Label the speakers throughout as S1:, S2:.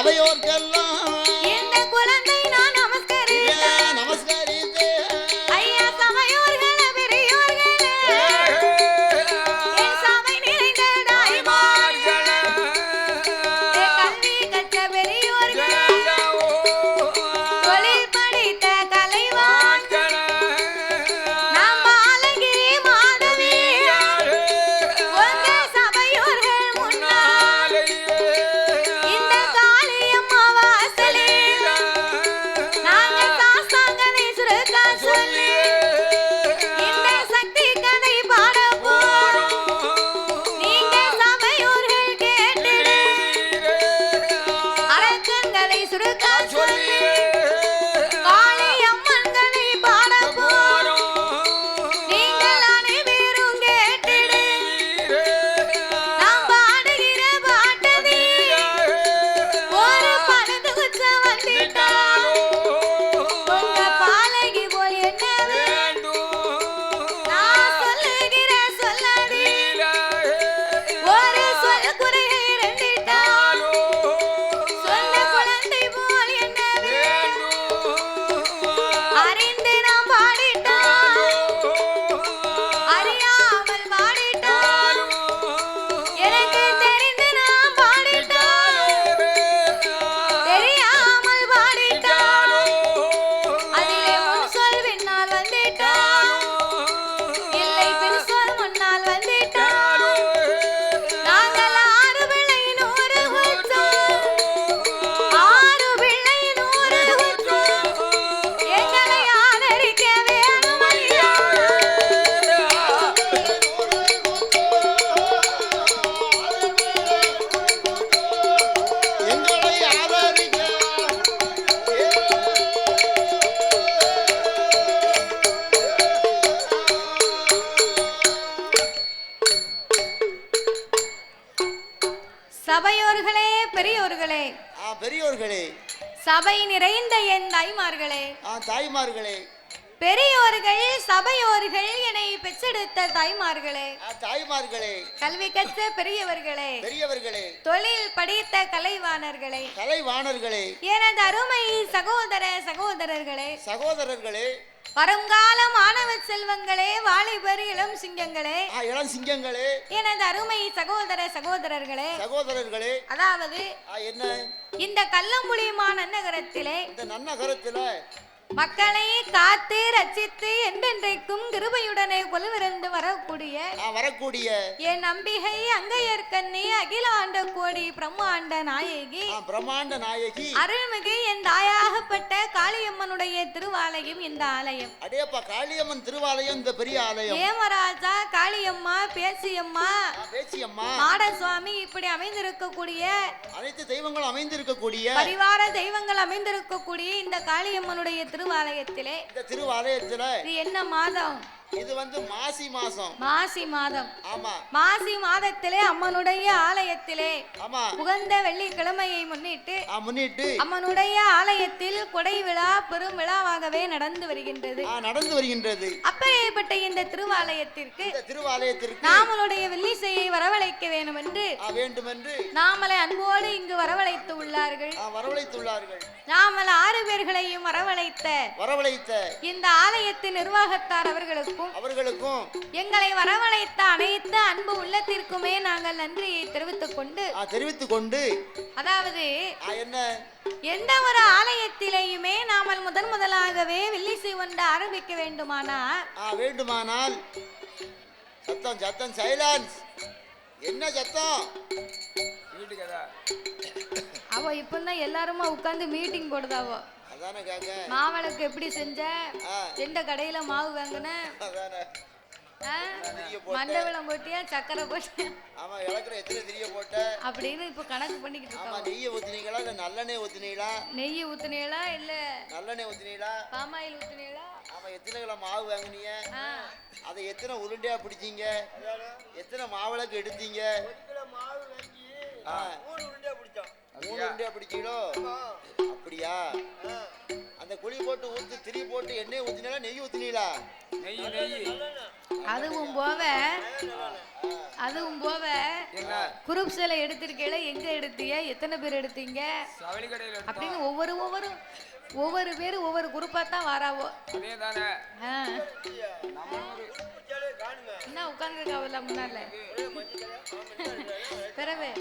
S1: சபையோர்க்கெல்லாம்
S2: இந்த குழந்தை நான் நமஸ்கரித்தேன்
S1: நமஸ்கரித்தேன்
S2: ஐயா சபையோர்களே பெரியோர்களே என் சபை நிறைந்த தாய்மார்களே கல்வி கற்ற பெரியோர்களே தொழில் படித்த கலைவான்களே நாம் பாலகிரி மாதவி உங்க சபையோர்கள் முன்னால் இந்த காளியம்மா வாசலில் நாங்கள் சாஸ்தாங்கனை சுருக்கா சொல்லி இந்த சக்தி கதை பாட போறோம் நீங்க சபையோர்கள் கேட்டிடு அரக்கங்களை சுருக்கா சொல்லி காளியம்மன்களை பாட போறோம் நீங்கள் அனைவரும் கேட்டிடு நாம் பாடுகிற பாட்டதி ஒரு பழுது குச்ச வந்துட்டால் உங்க பாலகி போல் என்ன நான் சொல்லுகிற சொல்லடி ஒரு சொல் குறையை இரண்டிட்டால் சொன்ன குழந்தை போல் என்ன அறிந்து நாம் பாடிட்டால் அறியாமல் பாடிட்டால் எனக்கு தெரிந்து நாம் பாடிட்டால் தெரியாமல் பாடிட்டால் அதிலே முன் சொல் பின்னால் வந்துட்டால் இல்லை பின் சொல் முன்னால் வந்துட்டால் நாங்கள் 6 பிள்ளை 100 குற்றம் 6 பிள்ளை 100 குற்றம் எங்களை ஆதரிக்க வேணும் ஐயா
S1: எங்களை ஆதரிக்க
S2: சபையோர்களே பெரியோர்களே
S1: பெரியோர்களே
S2: சபை நிறைந்த என் தாய்மார்களே
S1: தாய்மார்களே
S2: பெரியோர்கள் சபையோர்கள் என்னை பெற்றெடுத்த தாய்மார்களே
S1: தாய்மார்களே
S2: கல்வி கற்ற பெரியவர்களே
S1: பெரியவர்களே
S2: தொழில் படித்த கலைவாணர்களே
S1: கலைவாணர்களே
S2: எனது அருமை சகோதர சகோதரர்களே
S1: சகோதரர்களே
S2: வருங்கால மாணவ செல்வங்களே வாலிபர் இளம் சிங்கங்களே
S1: இளம் சிங்கங்களே
S2: எனது அருமை சகோதர சகோதரர்களே
S1: சகோதரர்களே
S2: அதாவது
S1: என்ன
S2: இந்த கள்ளம்புலிமா நன்னகரத்திலே
S1: இந்த நன்னகரத்தில
S2: மக்களை காத்து ரட்சித்து என்றென்றைக்கும் கிருபையுடனே கொலுவிருந்து வரக்கூடிய என் நம்பிகை அங்கையர்கண்ணி அகிலாண்ட கோடி பிரம்மாண்ட நாயகி அருள்மிகு என் தாயாகப்பட்ட காளியம்மனுடைய திருவாலயம் இந்த ஆலயம்
S1: அடேப்பா காளியம்மன் திருவாலயம் இந்த பெரிய ஆலயம்
S2: ஏமராஜா காளியம்மா பேச்சியம்மா மாடசுவாமி இப்படி அமைந்திருக்கக்கூடிய
S1: அனைத்து தெய்வங்களும் அமைந்திருக்கக்கூடிய
S2: பரிவார தெய்வங்கள் அமைந்திருக்கக்கூடிய இந்த காளியம்மனுடைய திருவாலயத்திலே
S1: இந்த திருவாலயத்தில
S2: இது என்ன மாதம்
S1: இது வந்து மாசி
S2: மாதம்
S1: ஆமா
S2: மாசி மாதத்திலே அம்மனுடைய ஆலயத்திலே
S1: ஆமா
S2: உகந்த வெள்ளிக்கிழமையை முன்னிட்டு அம்மனுடைய ஆலயத்தில் கொடை விழா பெரும் விழாவாகவே நடந்து வருகின்றது அப்படிப்பட்ட இந்த திருவாலயத்திற்கு நாமளுடைய வெள்ளிசையை வரவழைக்க வேண்டும் என்று நாமளை அன்போடு இங்கு வரவழைத்து உள்ளார்கள் நாமல் 6 பேர்களையும் வரவழைத்த இந்த ஆலயத்தின் நிர்வாகத்தார் அவர்களுக்கும் எங்களை வரவழைத்த அனைத்து அன்பு உள்ளத்திற்குமே நாங்கள் நன்றியை தெரிவித்துக் கொண்டு அதாவது எந்த ஒரு ஆலயத்திலேயுமே நாமல் முதலாகவே வெள்ளிசை ஒன்று ஆரம்பிக்க வேண்டுமானால்
S1: சத்தம் சைலன்ஸ் என்ன சத்தம்
S2: அவ இப்பதான் எல்லாருமா உட்கார்ந்து மீட்டிங் போடுதாவோ மாவளுக்கு எப்படி செஞ்ச எந்த கடையில மாவு வாங்கின மண்டபம் போட்டியா சக்கரை போட்டியா அப்படின்னு இப்ப கணக்கு பண்ணிக்கிட்டு இருக்காங்க. நெய் ஊத்துனீங்களா இல்ல நல்லெண்ணெய் ஊத்துனீங்களா பாமாயில் ஊத்துனீங்களா?
S1: எத்தனை கிலோ மாவு வாங்குனீங்க? அதை எத்தனை உருண்டையா பிடிச்சீங்க? எத்தனை மாவிளக்கு எடுத்தீங்க? 3 உருண்டையா பிடிச்சீங்களோ? அப்படியா? அந்த குழி போட்டு ஊத்து திரி போட்டு எண்ணெய் ஊத்தினீங்களா நெய் ஊத்தினீங்களா?
S2: அதுவும் போவ குரூப் சேலை எடுத்திருக்கீங்களா, எங்க எடுத்தீங்க, எத்தனை பேர் எடுத்தீங்க அப்படின்னு ஒவ்வொரு பேரும் ஒவ்வொரு குரூப்பா தான் வராவோ. என்ன உட்கார்ந்துருக்காவல்ல முன்னால பிறவே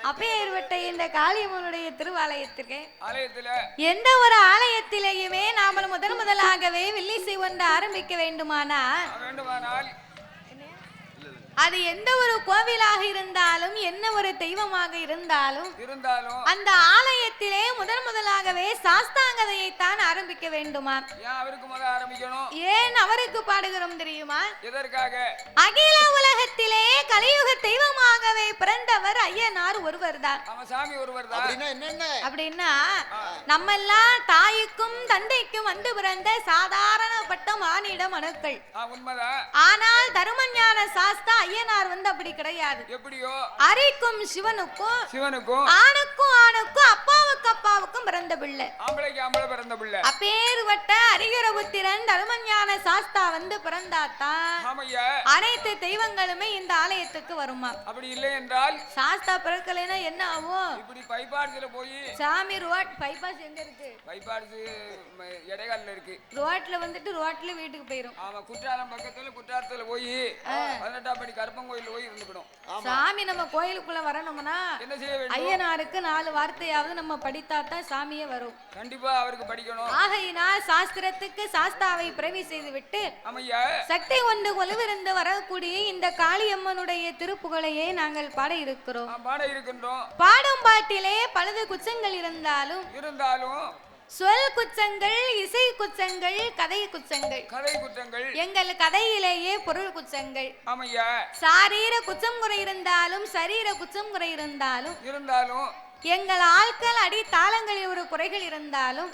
S2: அப்பேற்பட்ட இந்த காளியம்மனுடைய திருவாலயத்திற்கு எந்த ஒரு ஆலயத்திலேயுமே நாம முதலாகவே வில்லிசை ஒன்று ஆரம்பிக்க வேண்டுமானால் அது எந்த ஒரு கோவிலாக இருந்தாலும் என்ன ஒரு தெய்வமாக இருந்தாலும் அந்த ஆலயத்திலே முதலாகவே சாஸ்தாங்கதையை தான் ஆரம்பிக்க வேண்டுமா? ஏன் அவருக்கு பாடுகிறோம் தெரியுமா? அகில உலகத்திலே கலியுக தெய்வமாகவே பிறந்தவர் ஐயனார் ஒருவர் தான். அப்படின்னா நம்ம எல்லாம் தாய்க்கும் தந்தைக்கும் வந்து பிறந்த சாதாரணப்பட்ட மானிட மனுக்கள். ஆனால் தருமஞான சாஸ்தா ஐயனார் வந்து அப்படி கிடையாது. எப்படியோ அரிக்கும் சிவனுக்கும் ஆணுக்கும் அப்பாவுக்கும் பிறந்த பிள்ளை. அப்பேற்பட்ட அரிகரபுத்திரன் தருமஞான சாஸ்தா வந்து பிறந்தாத்தான் அனைத்து தெய்வங்களுமே இந்த ஆலயத்துக்கு வருமா. அப்படி இல்லை என்றால் சாஸ்தா பிறக்கலைன்னா என்ன ஆகும்? இப்படி பைபாட்ஸ்ல போய் சாமி ரோட் பைபாஸ் எங்க இருக்கு? பைபாஸ் எடைகால்ல இருக்கு. ரோட்ல வந்துட்டு ரோட்ல வீட்டுக்கு போயிரும். ஆமா, குற்றாலம் பக்கத்துல குற்றாலத்துல போய் 18ஆம் படி கருப்பங்கோயில்ல போய் இருந்துக்கணும். சாமி நம்ம கோயிலுக்குள்ள வரணும்னா என்ன செய்ய வேண்டும்? ஐயனாருக்கு 4 வார்த்தையாவது நம்ம படித்தாதான் சாமியே வரும். கண்டிப்பா அவருக்கு படிக்கணும். ஆகையினால் சாஸ்திரத்துக்கு சாஸ்தாவை பிறவி செய்து விட்டு சக்தி கொண்டு கொலுவிருந்து வரக்கூடிய இந்த காளியம்மனுடைய திருப்புகழையே நாங்கள் பாட இருக்கின்றோம். பாடும் பாட்டிலே பலது குச்சங்கள் இருந்தாலும் சொல் குச்சங்கள், இசை குச்சங்கள், கதை குச்சங்கள் எங்கள் கதையிலேயே பொருள் குச்சங்கள். சாரீர குச்சம் குறை இருந்தாலும் சரீர குச்சம் குறை இருந்தாலும் எங்கள் ஆட்கள் அடி தாளங்களில் ஒரு குறைகள் இருந்தாலும்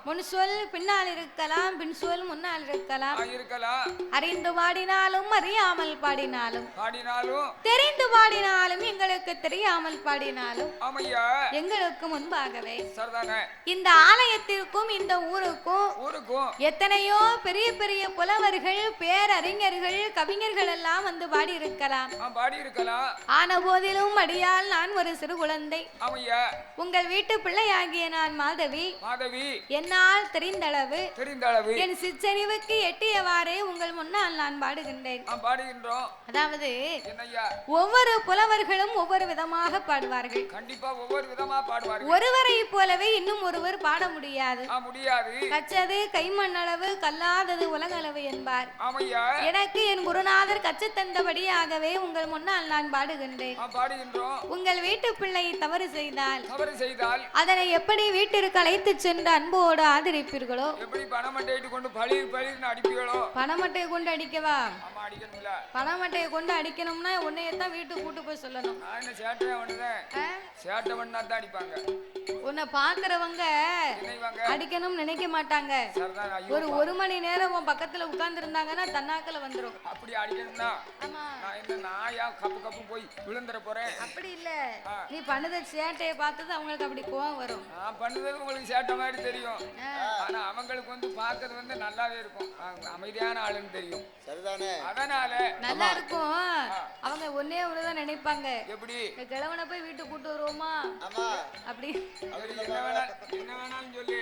S2: முன் சொல் பின்னால் இருக்கலாம், பின் சொல் முன்னால் இருக்கலாம். அறிந்து பாடினாலும் அறியாமல் பாடினாலும் தெரிந்து பாடினாலும் எங்களுக்கு தெரியாமல் பாடினாலும் எங்களுக்கு முன்பாகவே இந்த ஆலயத்திற்கும் இந்த ஊருக்கும் எத்தனையோ பெரிய பெரிய புலவர்கள், பேரறிஞர்கள், கவிஞர்கள் எல்லாம் வந்து பாடி இருக்கலாம். ஆன போதிலும் அடியால் நான் ஒரு சிறு குழந்தை. உங்கள் வீட்டு பிள்ளையாகிய நான் மாதவி என்னால் தெரிந்தளவு என் சிற்றறிவுக்கு எட்டியவாறே உங்கள் முன்னால் நான் பாடுகின்றேன். அதாவது ஒவ்வொரு புலவர்களும் ஒவ்வொரு விதமாக பாடுவார்கள். கண்டிப்பா ஒவ்வொரு விதமா பாடுவார்கள். ஒருவரை போலவே இன்னும் ஒருவர் பாட முடியாது. கச்சது கைமண்ணளவு கல்லாதது உலகளவு என்பார். எனக்கு என் குருநாதர் கற்று தந்தபடியாகவே உங்கள் முன்னால் நான் பாடுகின்றேன். உங்கள் வீட்டு பிள்ளை தவறு செய்தால் அதனை எப்படி வீட்டிற்கு அழைத்து சென்று அன்போடு ஆதரிப்பீர்களோ, எப்படி பணமட்டையை கொண்டு பணமட்டையை கொண்டு அடிக்கவா? பணமட்டையை கொண்டு அடிக்கணும்னா உன்னையத்தான் வீட்டுக்கு கூட்டு போய் சொல்லணும். உன்னை பாக்குறவங்க அடிக்கணும்னு நினைக்க மாட்டாங்க. ஒரு மணி நேரம் உன் பக்கத்துல உட்கார்ந்து இருந்தாங்கன்னா தன்னாக்கல வந்துரும். அப்படி அடிக்கணும்னா அப்படி இல்ல, நீ பண்ணத சேட்டையை பார்த்தது அவங்களுக்கு அப்படி கோவம் வரும். நான் பண்ணது உங்களுக்கு சேட்டை மாதிரி தெரியும், ஆனா அவங்களுக்கு வந்து பார்க்கிறது வந்து நல்லாவே இருக்கும். அமைதியான ஆளுன்னு தெரியும். சரிதானே? அதனால நல்லா இருக்கும். அவங்க ஒன்னே ஒண்ணுதான் நினைப்பாங்க, எப்படி கிழவனை போய் வீட்டுக்கு கூட்டு வருவோமா அப்படி. என்ன வேணாலும் சொல்லி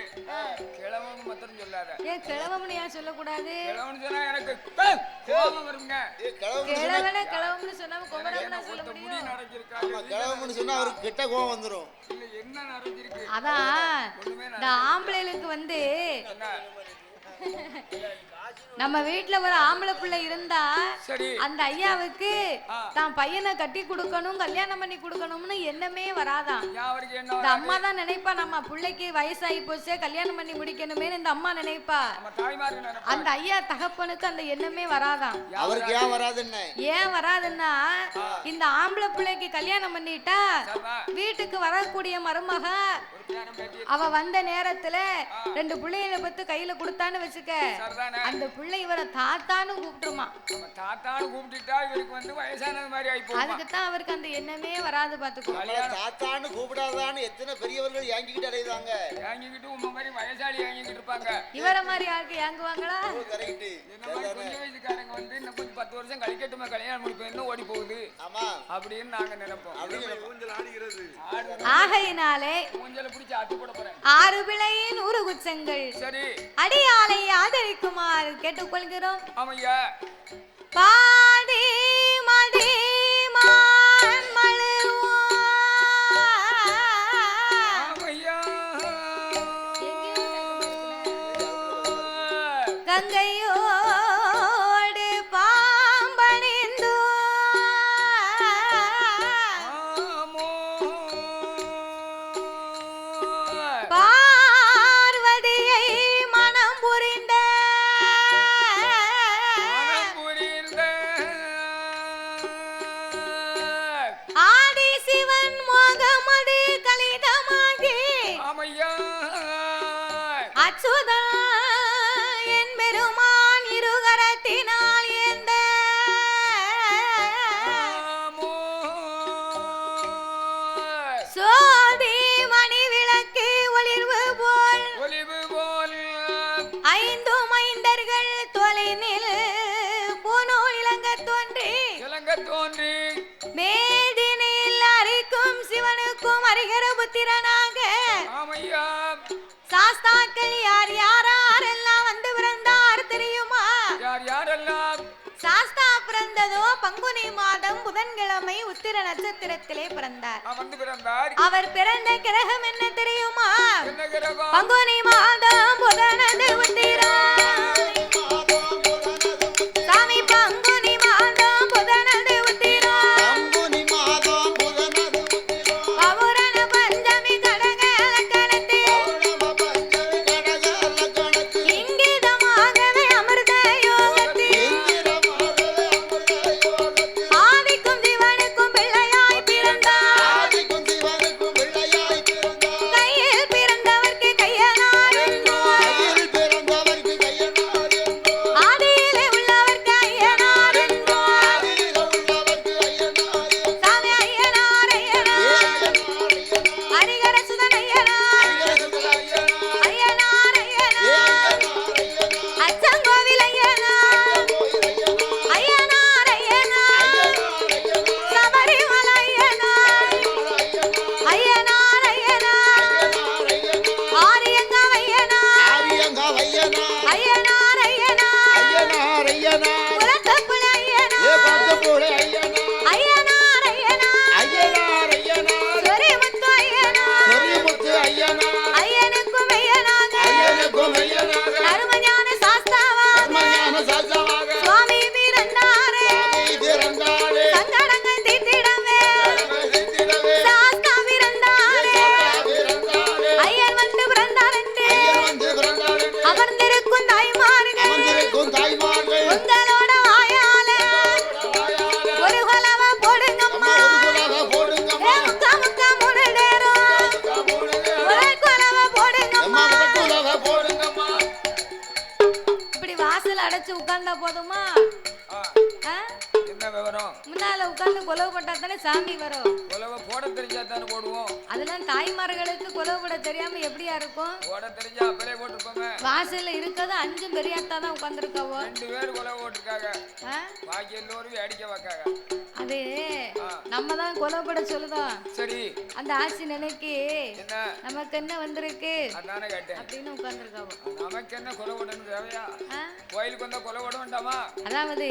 S2: கிழவன் மாத்திரம் சொல்லாத. ஏன் கிழவன் ஏன் சொல்லக்கூடாது? கிழவன் சொன்னா எனக்கு கோபம் வருங்க. கிழவனை கிழவன்னு சொன்னா குமரம்னா சொல்ல முடியும். கிழவன் சொன்னா அவருக்கு கிட்ட கோபம் வந்துரும். அதான் இந்த ஆம்பளைகளுக்கு வந்து நம்ம வீட்டுல ஒரு ஆம்பளை பிள்ளை இருந்தா அந்த ஐயாவுக்கு தான் பையனை கட்டி கொடுக்கணும், கல்யாணம் பண்ணி கொடுக்கணும்னு எண்ணமே வராதான். இந்த அம்மா தான் நினைப்பா, நம்ம பிள்ளைக்கு வயசாகி போச்சே கல்யாணம் பண்ணி முடிக்கணுமே இந்த அம்மா நினைப்பா. அந்த ஐயா தகப்பனுக்கு அந்த எண்ணமே வராதான். அவருக்கு ஏன் வராதுன்னா இந்த ஆம்பளை பிள்ளைக்கு கல்யாணம் பண்ணிட்டா வீட்டுக்கு வரக்கூடிய மருமக அவ வந்த நேரத்துல 2 பிள்ளைகளை பத்து கையில கொடுத்தான்னு வச்சுக்க, அந்த அந்த பிள்ளை இவரை தாத்தான்னு கூப்பிட்டுருமா.
S3: தாத்தான்னு கூப்பிட்டுட்டா இவருக்கு வந்து வயசானது மாதிரி ஆயி போகும்.
S2: அதுக்கு தான் அவருக்கு அந்த எண்ணமே வராது பாத்துக்கோ.
S1: தாத்தான்னு கூப்பிடாதான்னு எத்தனை பெரியவர்கள் ஏங்கிக்கிட்டு அலையுதாங்க.
S3: ஏங்கிக்கிட்டு உங்க மாதிரி வயசாளி ஏங்கிக்கிட்டு இருப்பாங்க.
S2: இவரை மாதிரி யாருக்கு ஏங்குவாங்களா?
S1: கரெக்ட்.
S3: கொஞ்சம் வயசுக்காரங்க வந்து இன்னும் கொஞ்சம் 10 வருஷம் கழிக்கட்டுமா கல்யாணம் முடிப்போம் இன்னும் ஓடி போகுது.
S1: ஆமா
S3: அப்படின்னு நாங்க நினைப்போம்.
S2: ஆகையினாலே
S3: ஊஞ்சல பிடிச்சி ஆட்டு போட போறேன்.
S2: 6 பிள்ளையின் 100 குச்சங்கள்
S3: சரி
S2: அடியாலை ஆதரிக்குமாறு கேட்டுக்கொள்கிறோம்.
S3: ஆமையா
S2: பாடி மடி மான் மழுவா கங்கையோடு பாம்பணிந்து பார்வதியை மனம் புரிந்த ஆடி சிவன் மோகமது கலிதமாகி அச்சுதா என் பெருமான் இருகரத்தினால் ஏந்த சோதி மணி விளக்கு ஒளிர்வு போல் 5 மைந்தர்கள் தொலைநில் பூநூல் இலங்க தோன்றி மேதினில் அரிக்கும் சிவனுக்கும் அறிகிற புத்திரனாக சாஸ்தாக்கள் யார் யாரெல்லாம் வந்து பிறந்தார் தெரியுமா?
S3: யாரெல்லாம்
S2: சாஸ்தா பிறந்ததோ பங்குனி மாதம் புதன்கிழமை உத்திர நட்சத்திரத்திலே பிறந்தார். அவர் பிறந்த கிரகம் என்ன தெரியுமா? பங்குனி மாதம் புதனது உத்திரம். சாமி பங்குனி மாதம் புதனது உத்திரம். பௌரண பஞ்சமி கடக லக்கணத்தில் இங்கிதமாகவே அமிர்த யோகத்தில் ஆதிக்கும் சிவனுக்கும் பிள்ளையாய் பிறந்தார். கையில் பிறந்தவர்க்கு கையனார் என்றோம். ஆதியிலே உள்ளவர்க்கு ஐயனார் என்றோம். சாமி ஐயனார் ஐயனார் ஹரிகர சுதன் ஐயனார் ஐயனார் ஐயனார் அச்சங்கோவில் ஐயனார் ஐயனார் ஐயனார் சபரிமலை ஐயனார் ஐயனார் ஐயனார் ஆரியங்க ஐயனார் ஐயனார் ஐயனார் புறத்தப்புல ஐயனார் ஐயனார் ஐயனார் சொரிமுத்து ஐயனார் ஐயனுக்கும் ஐயனாக தருமஞான சாஸ்தாவாக சுவாமி பிறந்தாரே சங்கடங்கள் தீர்த்திடவே சாஸ்தா பிறந்தாரே ஐயன் வந்து பிறந்தார் என்று அமர்ந்திருக்கும் தாய்மார்கள் உங்களோட வாயால ஒரு கொலவ போடுங்கம்மா முக்கா முக்கா மூணு நேரம் ஒரு கொலவ போடுங்கம்மா. இப்படி வாசல் அடைச்சு உட்கார்ந்தா போதுமா?
S3: என்ன விவரம்?
S2: முன்னால உட்கார்ந்து கொலவு போட்டா தானே சாமி வரும்.
S3: கொலவை போட தெரிஞ்சா தானே போடுவோம்.
S2: அதெல்லாம் தாய்மார்களுக்கு கொலவு போட தெரியாம எப்படியா இருக்கும்?
S3: போட தெரிஞ்சா அப்பலே போட்டுருப்போமே.
S2: வாசல்ல இருக்கிறது 5 பெரியாத்தா தான் உட்கார்ந்துருக்காவோ.
S3: 2 பேர் கொலவை போட்டிருக்காங்க. பாக்கி எல்லோரும் வேடிக்கை பார்க்காங்க.
S2: அது நம்ம தான் கொலவு போட சொல்லுதோம்.
S3: சரி
S2: அந்த ஆசி நிலைக்கு
S3: என்ன
S2: நமக்கு என்ன வந்திருக்கு
S3: அதானே கேட்டேன்
S2: அப்படின்னு உட்கார்ந்துருக்காவோ.
S3: நமக்கு என்ன கொலை ஓடணும் தேவையா? கோயிலுக்கு வந்தா கொலை ஓட வேண்டாமா?
S2: அதாவது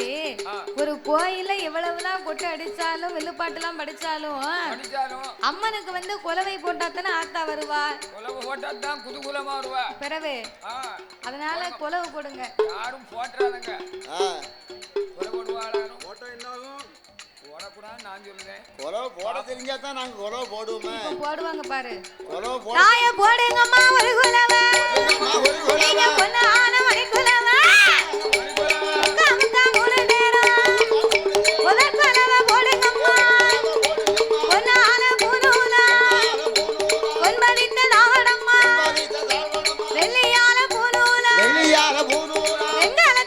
S2: ஒரு கோயில்ல எவ்வளவுதான் கொட்டு அடிச்சாலும் வில்லுப்பாட்டுலாம் படிச்சாலும் அம்மனுக்கு வந்து கொலவை போட்டா தானே ஆத்தா வருவா.
S3: கொலவை போட்டா தான் குதூகலமா வருவா
S2: பிறவே. அதனால கொலவு போடுங்க.
S3: யாரும் போட்டுறாதுங்க. கொலை போடுவாளாரும் போட்டோ என்னாகும் போடக்கூடாது நான் சொல்லுவேன். கொலவை போட தெரிஞ்சா தான் நாங்க கொலவை போடுவோமே.
S2: போடுவாங்க பாரு.
S3: கொலவை போட
S2: தாய போடுங்கம்மா ஒரு கொலவை. நீங்க பொண்ணான மணி கொலவை. காமத்தா மூணு நேரம் முதல் கொலவை போடுங்கம்மா. பொண்ணான பூநூலா பொன்பதித்த தாவடம்மா. வெள்ளியால பூநூலா வெங்கல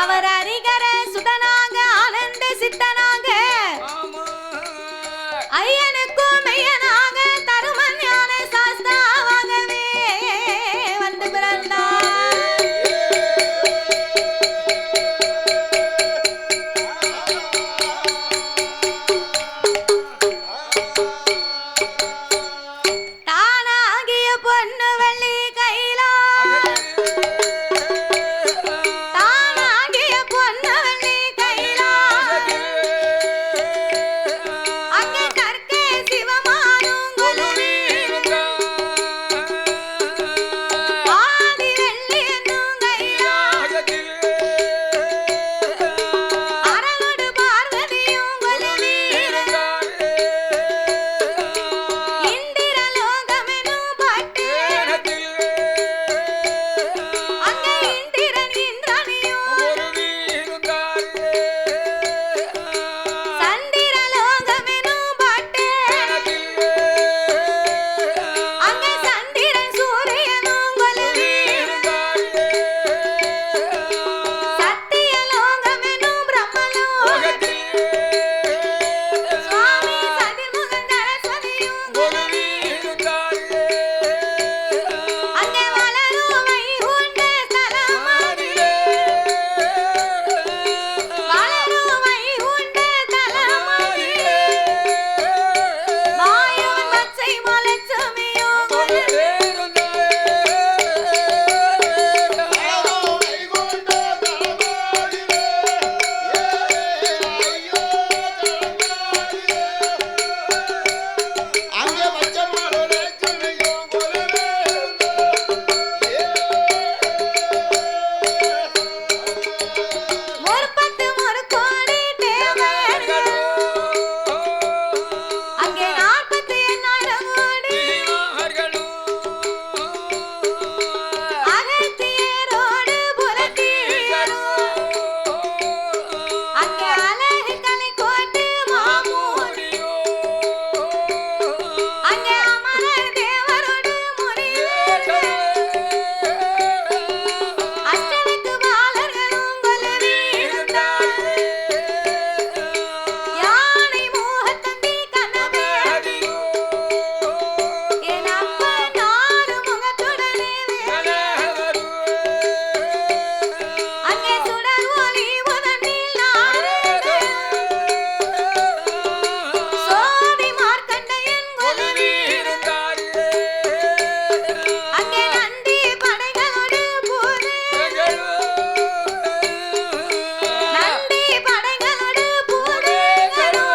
S2: அவர் ஹரிகர சுதனாக ஆனந்த சித்தனாக ஐயனுக்கும் மெய்யனாக தருமன் ஞான சாஸ்தாவாகவே வந்து பிறந்தார். தானாகிய பொன்னு வெள்ளி கைலா தானாகிய பொன்னு வெள்ளி கைலா அங்கே கற்கே சிவமானும் கொலுவி ஆதி வெள்ளி என்னும் கைலா அரளோடு பார்வதியும் கொலுவி இந்திர லோகமெனும் பட்டு அங்கே இந்திரன் இந்திரனியும் சந்திர லோகமெனும் பட்டு அங்கே சந்திரன் சூரியனும் கொலுவி சத்திய லோகமெனும் பிரம்மலோகத்தில் சுவாமி சதிர்முகன் சரஸ்வதியும் கொலுவி அங்கே வளரும் வைகுண்ட தலமாதிலே வளரும் வைகுண்ட தலமாதிலே மாயவன் பச்சை மலச்சுமியும் கொலுவி முற்பட்டு முறுக்கோடி தேவர்கள் அங்கே 48,000 கோடி அகத்தியரோடு புலத்தீரும் அங்கே அழகு கலை கோட்டு மாமூடி அங்கே அமரர் தேவரோடு முனிவர்கள் அஷ்டவித்து பாலர்களும் கொலுவி யானை மோகத்தம்பி கண்ணபேடி என் அப்பன் ஆறு முகத்துடனே அங்கே சுடர் ஒளி உதட்டில் நாரதன் சோதி மார்க்கண்டையன் கொலுவி அங்கே நந்தி படைகளோடு பூதே நந்தி படைகளோடு பூதேகளும்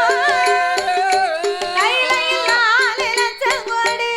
S2: கைலையில் 4 லட்சம் கோடி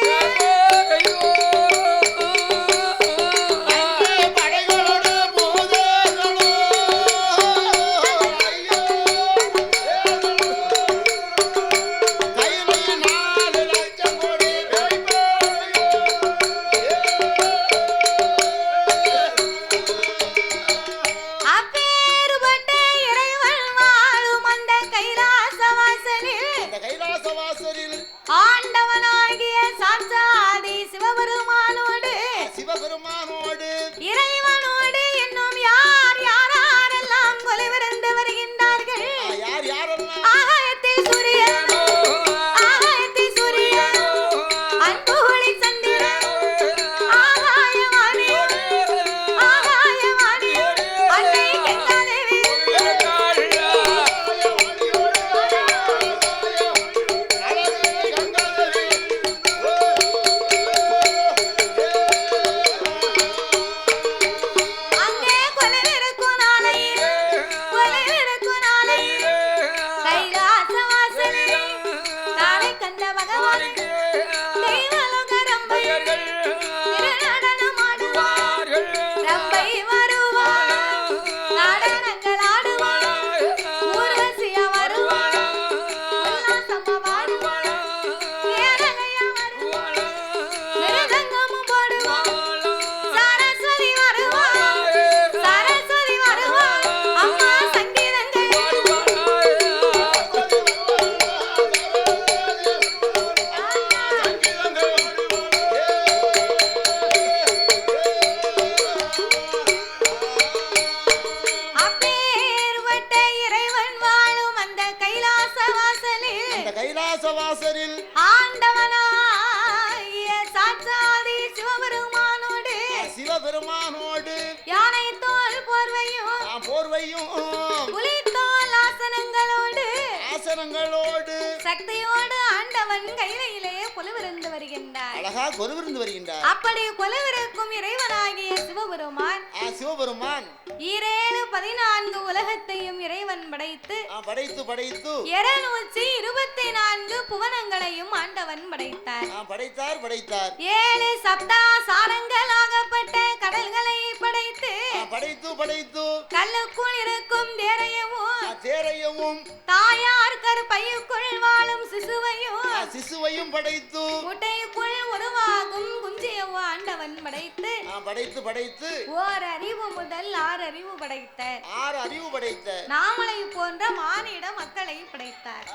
S2: அப்பேறுபட்ட இறைவன் வாழும் அந்த கைலாசவாசலில்
S1: அந்த கைலாசவாசலில்
S2: ஆண்டவனாகிய சாட்சாதி சிவபெருமானோடு
S1: சிவபெருமானோடு
S2: இறைவனோடு இன்னும் யார் யாரெல்லாம் கொலைவிருந்து வருகின்றார்கள்
S1: யார் யாரெல்லாம்
S2: ஆகாயத்தில் சூரியன் ஆகாயத்தில் சூரியன் அன்புகுளி சந்திரன் ஆகாயவாணி ஆகாயவாணி அன்னை கங்காதேவி அங்கே கொலைவிருக்கும் நாளையில் கொலைவிருக்கும் நாளையில் கைலாசவாசலில் நாளை கண்ட பகவானுக்கு தெய்வலோக ரம்பை திருநடனம் ஆடுவார் ரம்பை வருவார் நடனங்கள் ஆடுவார் ஊர்வசியா வருவார் உல்லாசமா பாடுவார் கேரளையா வருவார் மிருதங்கமும் போடுவார் சரஸ்வதி வருவார் சரஸ்வதி வருவார் அம்மா சங்கீதங்கள்
S1: போர்வையும்
S2: புலித்தோல் ஆசனங்களோடு சக்தியோடு ஆண்டவன் கையிலே கொலுவிருந்து வருகின்றார்.
S1: அழகா கொலுவிருந்து வருகின்றார்.
S2: அப்படி கொலுவிருக்கும் இறைவனாகிய சிவபெருமான் 14 உலகத்தையும் இறைவன் படைத்து 224 புவனங்களையும் ஆண்டவன் படைத்தார். 7 சப்தாசாரங்களாகப்பட்ட கடல்களை படைத்து கல்லுக்குள் இருக்கும் தேரையவும் தாயார் கருப்பையுக்குள் வாழும் சிசுவையும் படைத்து முட்டைக்குள் உருவாகும் குஞ்சியவும் ஆண்டவன் படைத்து ஓர் அறிவு முதல் 6 அறிவு படைத்த நாமளை போன்ற மானிட மக்களை படைத்தார்.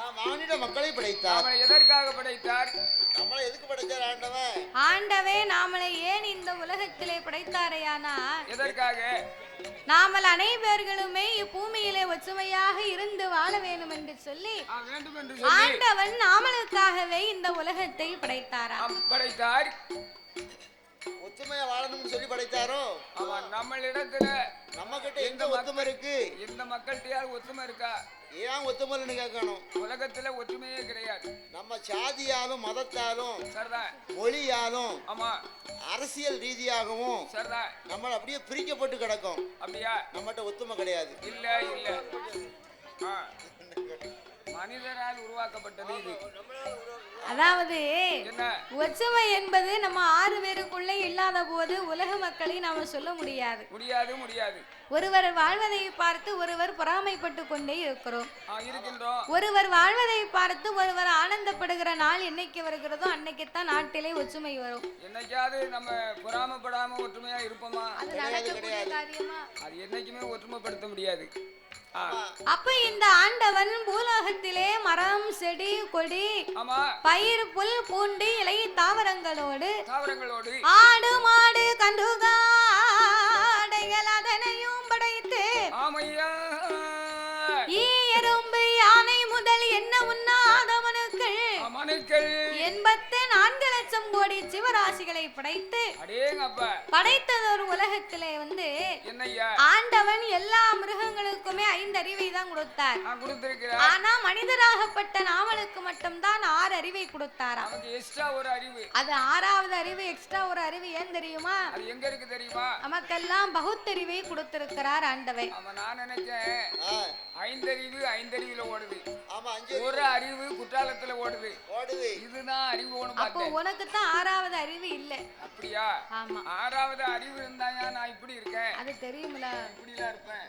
S3: நம்மளை எதற்காக படைத்தார்?
S1: நம்மளை எதுக்கு படைத்தார் ஆண்டவன்?
S2: ஆண்டவே நாமளை ஏன் இந்த உலகத்திலே படைத்தாரையானா
S3: எதற்காக?
S2: நாமல் அனைவர்களுமே இப்பூமியிலே ஒற்றுமையாக இருந்து வாழ வேண்டும் என்று சொல்லி ஆண்டவன் நாமளுக்காகவே இந்த உலகத்தை படைத்தாராம்.
S3: படைத்தார்.
S1: ஒற்றுமையா வாழணும்னு சொல்லி படைத்தாரோ?
S3: அவன் நம்மளிடத்துல
S1: நம்ம கிட்ட எந்த ஒத்துமை இருக்கு?
S3: இந்த மக்கள்கிட்ட ஒத்துமை இருக்கா?
S1: ஏன் ஒத்துமைன்னு கேட்கணும்.
S3: உலகத்துல ஒற்றுமையே கிடையாது.
S1: நம்ம சாதியாலும் மதத்தாலும் மொழியாலும் அரசியல் ரீதியாகவும் நம்ம அப்படியே பிரிக்கப்பட்டு கிடக்கும்.
S3: அப்படியா?
S1: நம்மகிட்ட ஒத்துமை கிடையாது.
S3: இல்ல மனிதரால் உருவாக்கப்பட்டது இது.
S2: அதாவது ஒற்றுமை என்பது நம்ம 6 பேருக்குள்ளே இல்லாத போது உலக மக்களை நாம சொல்ல முடியாது. ஒருவர் வாழ்வதை பார்த்து ஒருவர் பொறாமைப்பட்டு கொண்டே இருக்கிறோம். ஒருவர் வாழ்வதை பார்த்து ஒருவர் ஆனந்தப்படுகிற நாள் என்னைக்கு வருகிறதோ அன்னைக்குத்தான் நாட்டிலே ஒற்றுமை வரும்.
S3: என்னைக்காவது நம்ம பொறாமைப்படாம ஒற்றுமையா இருப்போமா?
S2: அது நடக்கக்கூடிய காரியமா?
S3: அது என்னைக்குமே ஒற்றுமைப்படுத்த முடியாது.
S2: அப்ப இந்த ஆண்டவன் பூலோகத்திலே மரம் செடி கொடி பயிர் புல் பூண்டு இலை தாவரங்களோடு ஆடு மாடு கன்றுகாடைகள் அதனையும் படைத்து எறும்பு யானை முதல் என்ன உண்ணாத மனுக்கள் 84 லட்சம் கோடி சிவராசிகளை படைத்து படைத்ததொரு உலகத்திலே ஆண்டவன் எல்லா மிருகங்களுக்குமே 5 அறிவை தான் கொடுத்தார். ஆனா மனிதராகப்பட்ட நாமளுக்கு மட்டும்தான் 6 அறிவை கொடுத்தாராம். அது 6வது அறிவு எக்ஸ்ட்ரா ஒரு அறிவு ஏன் தெரியுமா? நமக்கெல்லாம் பகுத்தறிவை கொடுத்திருக்கிறார் ஆண்டவன்.
S3: நான் நினைச்சேன் 5 அறிவுல ஓடுது. ஒரு அறிவு குற்றாலத்துல ஓடுது. இதுதான் அறிவு.
S2: அப்போ உனக்கு தான் 6வது அறிவு இல்ல.
S3: அப்படியா?
S2: ஆமா.
S3: 6வது அறிவு இருந்தாயா நான் இப்படி இருக்கேன்.
S2: அது தெரியும்ல.
S3: இப்படிலாம் இருப்பேன்.